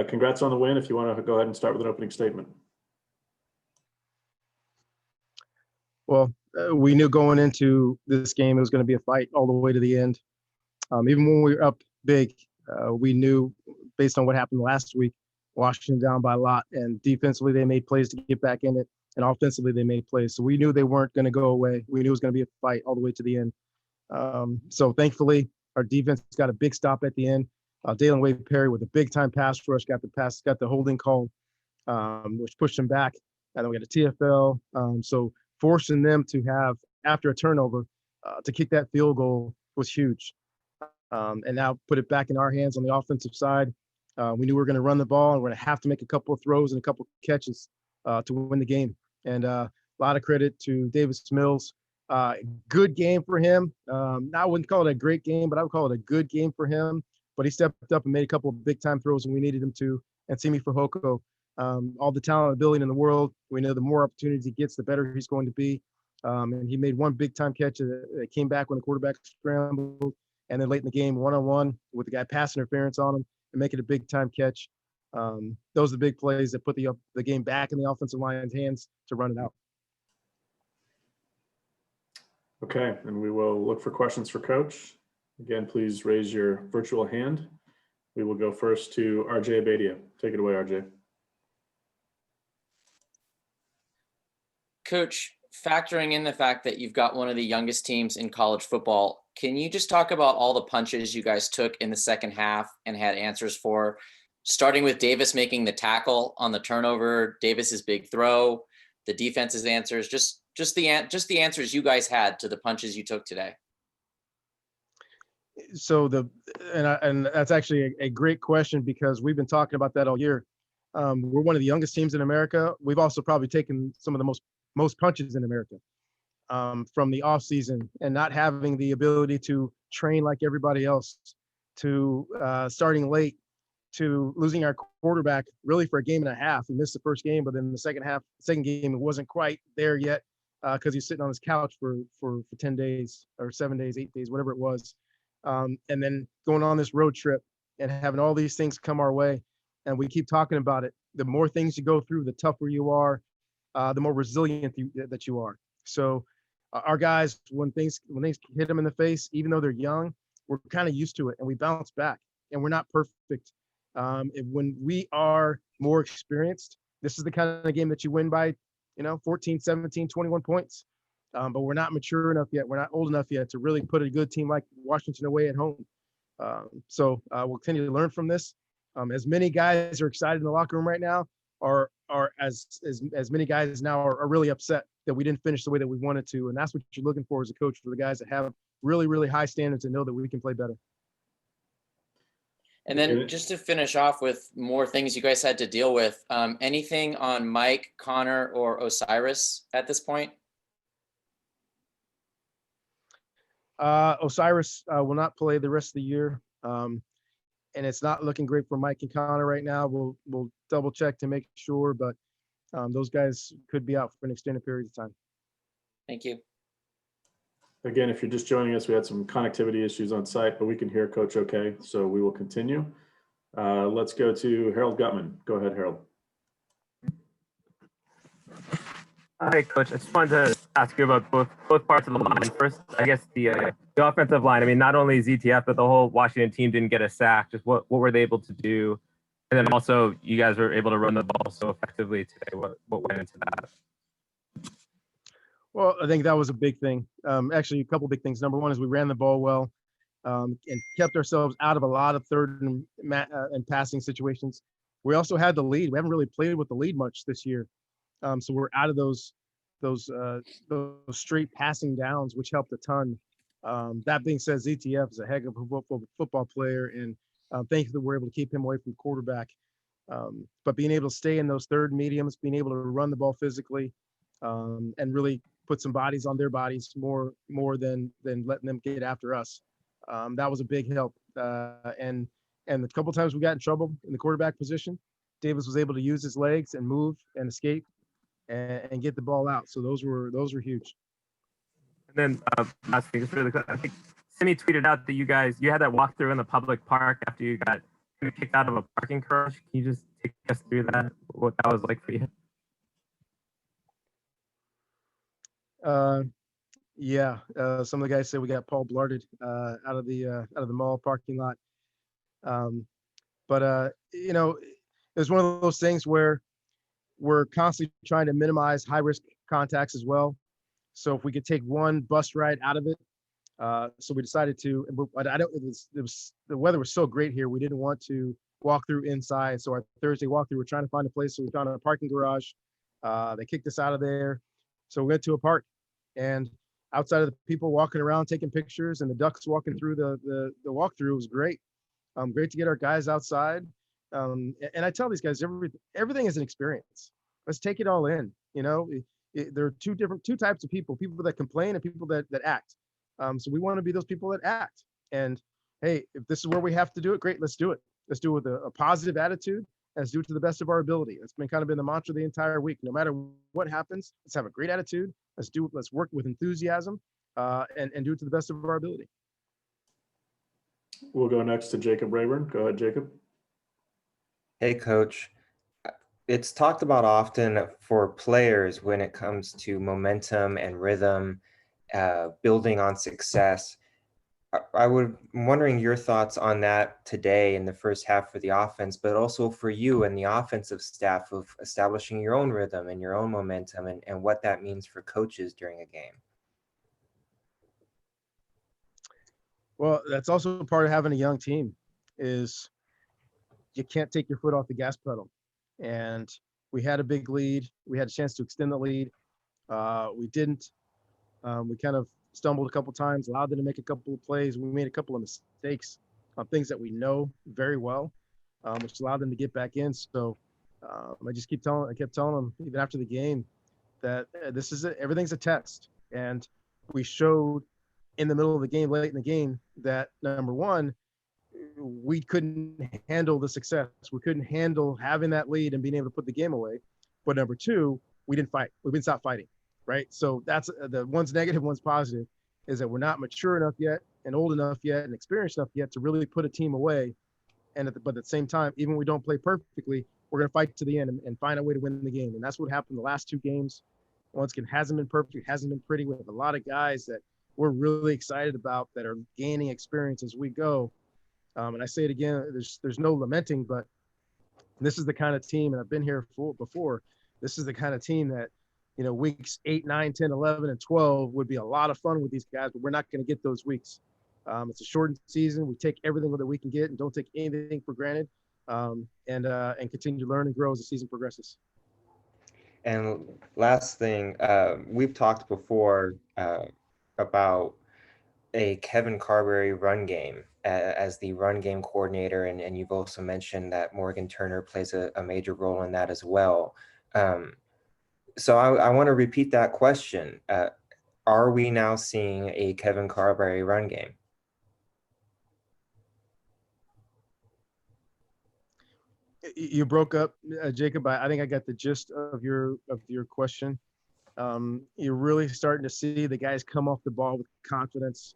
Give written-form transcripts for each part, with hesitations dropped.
congrats on the win. If you want to go ahead and start with an opening statement. Well, we knew going into this game it was going to be a fight all the way to the end. Even when we were up big, we knew based on what happened last week, Washington down by a lot, and defensively they made plays to get back in it, and offensively they made plays. So we knew they weren't going to go away. We knew it was going to be a fight all the way to the end. So thankfully, our defense got a big stop at the end. Dalen Wade-Perry with a big-time pass rush got the holding call, which pushed him back. And then we got a TFL. So forcing them to have, after a turnover, to kick that field goal was huge. And now put it back in our hands on the offensive side. We knew we were going to run the ball, and we're going to have to make a couple of throws and a couple of catches to win the game. And a lot of credit to Davis Mills. Good game for him. I wouldn't call it a great game, but I would call it a good game for him. But he stepped up and made a couple of big-time throws when we needed him to. And Simi Fehoko, all the talent and ability in the world. We know the more opportunities he gets, the better he's going to be. And he made one big-time catch that came back when the quarterback scrambled. And then late in the game, one-on-one with the guy pass interference on him and make it a big-time catch. Those are the big plays that put the game back in the offensive line's hands to run it out. Okay, and we will look for questions for Coach. Again, please raise your virtual hand. We will go first to RJ Abadia. Take it away, RJ. Coach, factoring in the fact that you've got one of the youngest teams in college football, can you just talk about all the punches you guys took in the second half and had answers for, starting with Davis making the tackle on the turnover, Davis's big throw, the defense's answers, just the answers you guys had to the punches you took today? So and that's actually a great question, because we've been talking about that all year. We're one of the youngest teams in America. We've also probably taken some of the most punches in America from the off season, and not having the ability to train like everybody else, to starting late, to losing our quarterback really for a game and a half. We missed the first game, but then the second game, it wasn't quite there yet because he's sitting on his couch for 10 days or 7 days, 8 days, whatever it was. And then going on this road trip and having all these things come our way. And we keep talking about it. The more things you go through, the tougher you are, the more resilient that you are. So our guys, when things hit them in the face, even though they're young, we're kind of used to it and we bounce back, and we're not perfect. When we are more experienced, this is the kind of game that you win by, 14, 17, 21 points. But we're not mature enough yet. We're not old enough yet to really put a good team like Washington away at home. So we'll continue to learn from this. As many guys are excited in the locker room right now, are as many guys now are really upset that we didn't finish the way that we wanted to. And that's what you're looking for as a coach, for the guys that have really, really high standards and know that we can play better. And then just to finish off with more things you guys had to deal with, anything on Mike, Connor, or Osiris at this point? Osiris will not play the rest of the year. And it's not looking great for Mike and Connor right now. We'll double check to make sure, but those guys could be out for an extended period of time. Thank you. Again, if you're just joining us, we had some connectivity issues on site, but we can hear Coach okay, so we will continue. Let's go to Harold Gutman. Go ahead, Harold. Hi, Coach. I just wanted to ask you about both parts of the line. First, I guess the offensive line. I mean, not only ZTF, but the whole Washington team didn't get a sack. Just what were they able to do? And then also, you guys were able to run the ball so effectively today. What went into that? Well, I think that was a big thing. Actually, a couple big things. Number one is we ran the ball well and kept ourselves out of a lot of third and passing situations. We also had the lead. We haven't really played with the lead much this year. So we're out of those straight passing downs, which helped a ton. That being said, ZTF is a heck of a football player, and thankfully we're able to keep him away from quarterback. But being able to stay in those third mediums, being able to run the ball physically, and really put some bodies on their bodies more than letting them get after us. That was a big help. And a couple of times we got in trouble in the quarterback position, Davis was able to use his legs and move and escape and get the ball out. So those were huge. And then last thing, just really quick, I think Simi tweeted out that you had that walkthrough in the public park after you got getting kicked out of a parking garage. Can you just take us through that? What that was like for you? Yeah, some of the guys say we got Paul Blarted out of the mall parking lot. You know, it's one of those things where we're constantly trying to minimize high risk contacts as well. So if we could take one bus ride out of it, so we decided to. But the weather was so great here, we didn't want to walk through inside. So our Thursday walkthrough, we're trying to find a place. So we found a parking garage. They kicked us out of there, so we went to a park, and outside of the people walking around taking pictures and the ducks walking through the walkthrough was great. Great to get our guys outside. And I tell these guys, everything is an experience. Let's take it all in. You know, there are two types of people that complain and people that act. So we want to be those people that act. And hey, if this is where we have to do it, great, let's do it. Let's do it with a positive attitude. Let's do it to the best of our ability. That's been kind of been the mantra the entire week. No matter what happens, let's have a great attitude. Let's work with enthusiasm and do it to the best of our ability. We'll go next to Jacob Rayburn. Go ahead, Jacob. Hey, Coach. It's talked about often for players when it comes to momentum and rhythm, building on success. I'm wondering your thoughts on that today in the first half for the offense, but also for you and the offensive staff of establishing your own rhythm and your own momentum and what that means for coaches during a game. Well, that's also part of having a young team is you can't take your foot off the gas pedal. And we had a big lead. We had a chance to extend the lead. We didn't. We kind of stumbled a couple times, allowed them to make a couple of plays. We made a couple of mistakes on things that we know very well, which allowed them to get back in. So I kept telling them even after the game that everything's a test. And we showed in the middle of the game, late in the game, that number one, we couldn't handle the success. We couldn't handle having that lead and being able to put the game away. But number two, we didn't fight. We didn't stop fighting. Right. So that's the one's negative, one's positive, is that we're not mature enough yet and old enough yet and experienced enough yet to really put a team away. But at the same time, even when we don't play perfectly, we're going to fight to the end and find a way to win the game. And that's what happened the last two games. Once again, hasn't been perfect, hasn't been pretty. We have a lot of guys that we're really excited about that are gaining experience as we go. And I say it again, there's no lamenting, but this is the kind of team, and I've been here before, this is the kind of team that, you know, weeks 8, 9, 10, 11, and 12 would be a lot of fun with these guys, but we're not going to get those weeks. It's a shortened season. We take everything that we can get and don't take anything for granted, and continue to learn and grow as the season progresses. And last thing, we've talked before about a Kevin Carberry run game as the run game coordinator, and you've also mentioned that Morgan Turner plays a major role in that as well. So I want to repeat that question. Are we now seeing a Kevin Carberry run game? You broke up, Jacob. I think I got the gist of your question. You're really starting to see the guys come off the ball with confidence.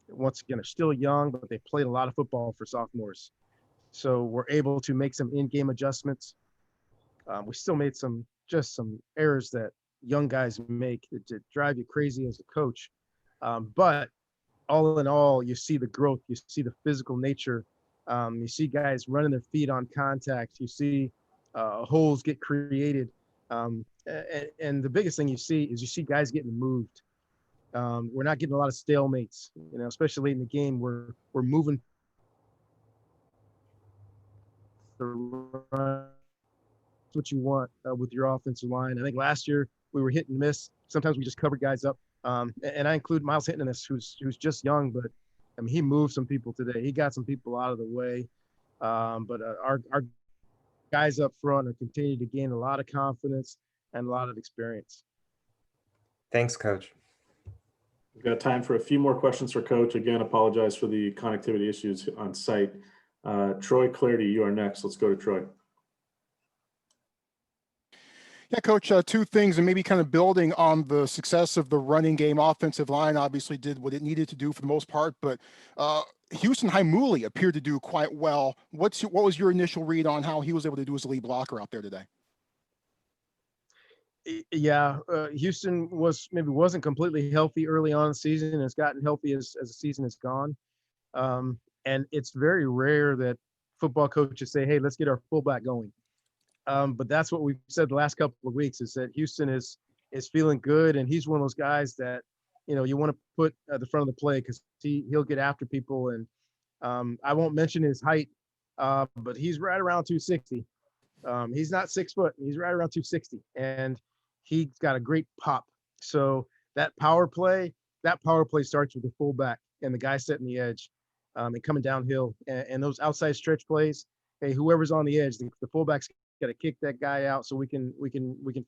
Once again, they're still young, but they played a lot of football for sophomores. So we're able to make some in-game adjustments. We still made some errors that young guys make that drive you crazy as a coach. But all in all, you see the growth, you see the physical nature. You see guys running their feet on contact. You see holes get created. And the biggest thing you see guys getting moved. We're not getting a lot of stalemates, you know, especially late in the game. We're moving. That's what you want with your offensive line. I think last year we were hit and miss. Sometimes we just covered guys up. And I include Miles Hinton in this, who's just young, but I mean, he moved some people today. He got some people out of the way. But our guys up front are continuing to gain a lot of confidence and a lot of experience. Thanks, Coach. We've got time for a few more questions for Coach. Again, apologize for the connectivity issues on site. Troy Clardy, you are next. Let's go to Troy. Yeah, Coach, two things, and maybe kind of building on the success of the running game. Offensive line obviously did what it needed to do for the most part, but Houston Haimuli appeared to do quite well. What was your initial read on how he was able to do as a lead blocker out there today? Yeah, Houston wasn't completely healthy early on in the season, and has gotten healthy as the season has gone. And it's very rare that football coaches say, "Hey, let's get our fullback going." But that's what we've said the last couple of weeks, is that Houston is feeling good, and he's one of those guys that you want to put at the front of the play, because he'll get after people. And I won't mention his height, but he's right around 260. He's not 6 foot. He's right around 260, and he's got a great pop. So that power play starts with the fullback and the guy setting the edge, and coming downhill, and those outside stretch plays. Hey, whoever's on the edge, the fullback's got to kick that guy out so we can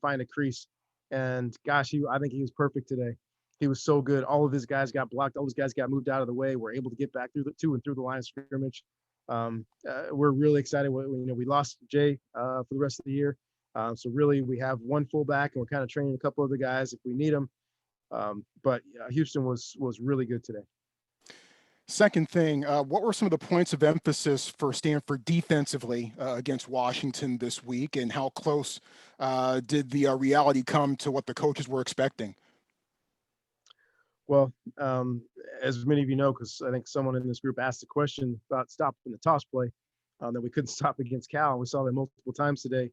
find a crease. And gosh, I think he was perfect today. He was so good. All of his guys got blocked. All his guys got moved out of the way. We're able to get back through the line of scrimmage. We're really excited. We lost Jay for the rest of the year. So really we have one fullback, and we're kind of training a couple other guys if we need them. But Houston was really good today. Second thing, what were some of the points of emphasis for Stanford defensively against Washington this week, and how close did the reality come to what the coaches were expecting? Well, as many of you know, because I think someone in this group asked a question about stopping the toss play that we couldn't stop against Cal. We saw that multiple times today,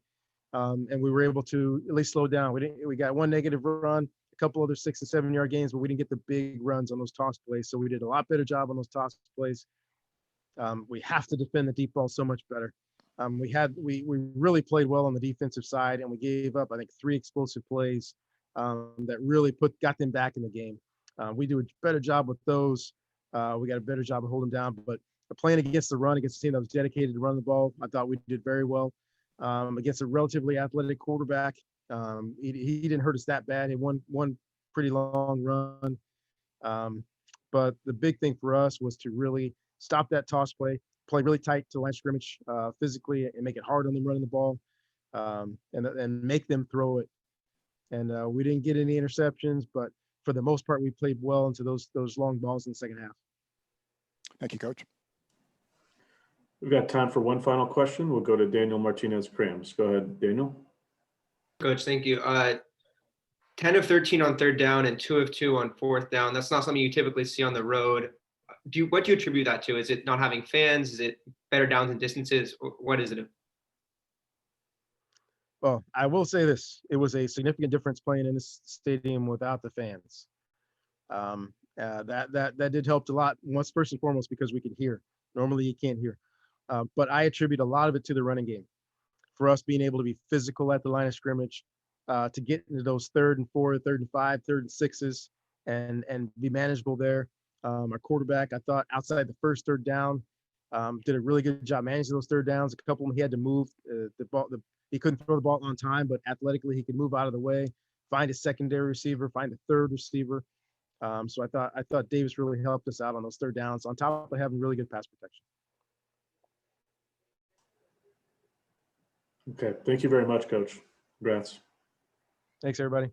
and we were able to at least slow down. We got one negative run, a couple other 6 and 7 yard gains, but we didn't get the big runs on those toss plays. So we did a lot better job on those toss plays. We have to defend the deep ball so much better. We really played well on the defensive side, and we gave up, I think, 3 explosive plays that really got them back in the game. We do a better job with those. We got a better job of holding down, but playing against the run, against a team that was dedicated to run the ball, I thought we did very well. Against a relatively athletic quarterback, he didn't hurt us that bad. He won one pretty long run. But the big thing for us was to really stop that toss play really tight to line of scrimmage physically, and make it hard on them running the ball, and make them throw it. And we didn't get any interceptions, but for the most part, we played well into those long balls in the second half. Thank you, Coach. We've got time for one final question. We'll go to Daniel Martinez-Crams. Go ahead, Daniel. Coach, thank you. 10 of 13 on third down and 2 of 2 on fourth down. That's not something you typically see on the road. What do you attribute that to? Is it not having fans? Is it better downs and distances? Or what is it? Well, I will say this: it was a significant difference playing in this stadium without the fans. That did help a lot. First and foremost, because we could hear. Normally, you can't hear. But I attribute a lot of it to the running game. For us being able to be physical at the line of scrimmage, to get into those 3rd and 4, 3rd and 5, 3rd and 6s, and be manageable there. Our quarterback, I thought, outside the first 3rd down, did a really good job managing those 3rd downs. A couple of them he had to move the ball. He couldn't throw the ball on time, but athletically he could move out of the way, find a secondary receiver, find a 3rd receiver. So I thought Davis really helped us out on those 3rd downs, on top of having really good pass protection. Okay, thank you very much, Coach. Congrats. Thanks, everybody.